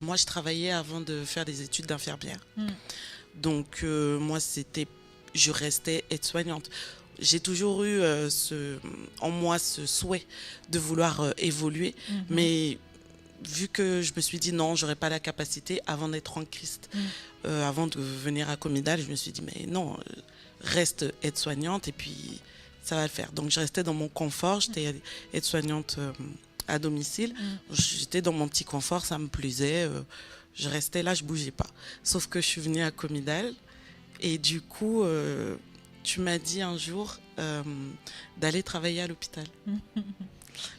Moi, je travaillais avant de faire des études d'infirmière. Mm. Donc, moi, je restais aide-soignante. J'ai toujours eu en moi ce souhait de vouloir évoluer, Mhm. mais vu que je me suis dit non, j'aurais pas la capacité avant d'être en Christ, Mm. avant de venir à Comidal, je me suis dit mais non, reste aide-soignante et puis ça va le faire. Donc je restais dans mon confort, j'étais aide-soignante à domicile, Mm. j'étais dans mon petit confort, ça me plaisait, je restais là, je bougeais pas. Sauf que je suis venue à Comidal et du coup, tu m'as dit un jour d'aller travailler à l'hôpital. Mm.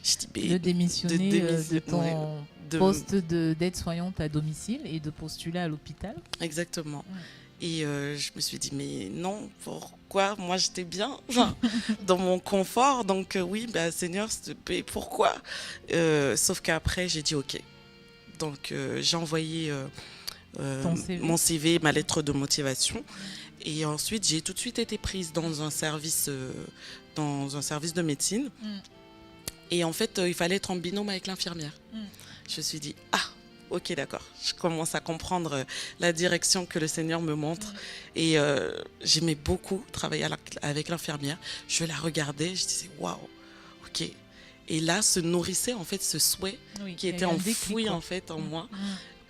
Je dis, De mais de démissionner de démissionner, ouais, ton de, poste d'aide-soignante à domicile et de postuler à l'hôpital. exactement. Mm. Et je me suis dit, mais non, pourquoi? Moi, j'étais bien, enfin, dans mon confort. Donc, oui, bah, Seigneur, s'il te plaît, pourquoi? Sauf qu'après, j'ai dit, OK. Donc, j'ai envoyé Ton CV. mon CV, ma lettre de motivation. Et ensuite, j'ai tout de suite été prise dans un service de médecine. Mm. Et en fait, il fallait être en binôme avec l'infirmière. Mm. Je me suis dit, ah, ok, d'accord. Je commence à comprendre la direction que le Seigneur me montre. Mm. Et j'aimais beaucoup travailler avec l'infirmière. Je la regardais, je disais, waouh, ok. Et là se nourrissait en fait ce souhait Oui, qui il y a était eu un déclic, enfoui quoi. en fait en Mm. moi. Mm.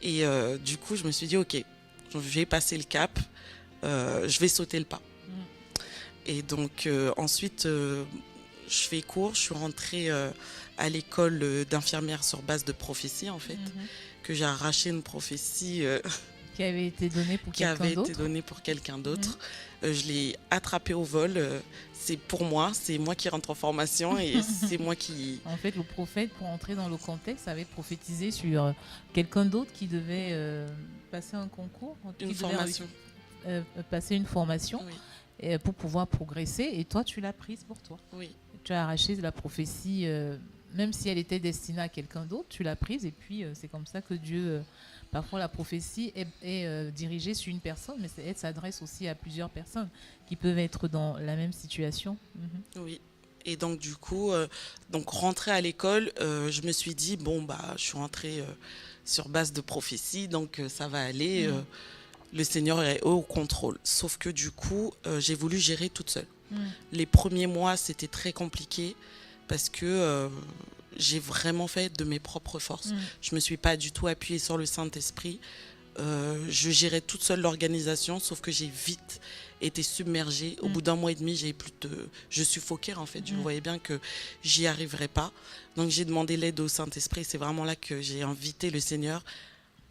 Et du coup, je me suis dit, ok, je vais passer le cap, je vais sauter le pas. Mm. Et donc ensuite, je fais cours, je suis rentrée à l'école d'infirmière sur base de prophétie en fait, Mhm. que j'ai arraché une prophétie Qui avait été donné pour qui quelqu'un avait été d'autre. donnée pour quelqu'un Mhm. d'autre. Je l'ai attrapée au vol, c'est pour moi, c'est moi qui rentre en formation et c'est moi qui... En fait, le prophète, pour entrer dans le contexte, avait prophétisé sur quelqu'un d'autre qui devait passer un concours, Une qui devait formation. passer une formation Oui, pour pouvoir progresser. Et toi, tu l'as prise pour toi. oui, Tu as arraché la prophétie, même si elle était destinée à quelqu'un d'autre, tu l'as prise. Et puis, c'est comme ça que Dieu, parfois, la prophétie est dirigée sur une personne, mais elle s'adresse aussi à plusieurs personnes qui peuvent être dans la même situation. Mhm. oui. Et donc du coup, donc rentrée à l'école, je me suis dit, bon, bah, je suis rentrée sur base de prophétie, donc ça va aller. Mm. Le Seigneur est au contrôle. Sauf que du coup, j'ai voulu gérer toute seule. Mm. Les premiers mois, c'était très compliqué parce que j'ai vraiment fait de mes propres forces. Mm. Je ne me suis pas du tout appuyée sur le Saint-Esprit. Je gérais toute seule l'organisation, sauf que j'ai vite été submergée. Au Mm. bout d'un mois et demi, je suffoquais en fait. Je Mm. voyais bien que j'y arriverais pas. Donc j'ai demandé l'aide au Saint-Esprit. C'est vraiment là que j'ai invité le Seigneur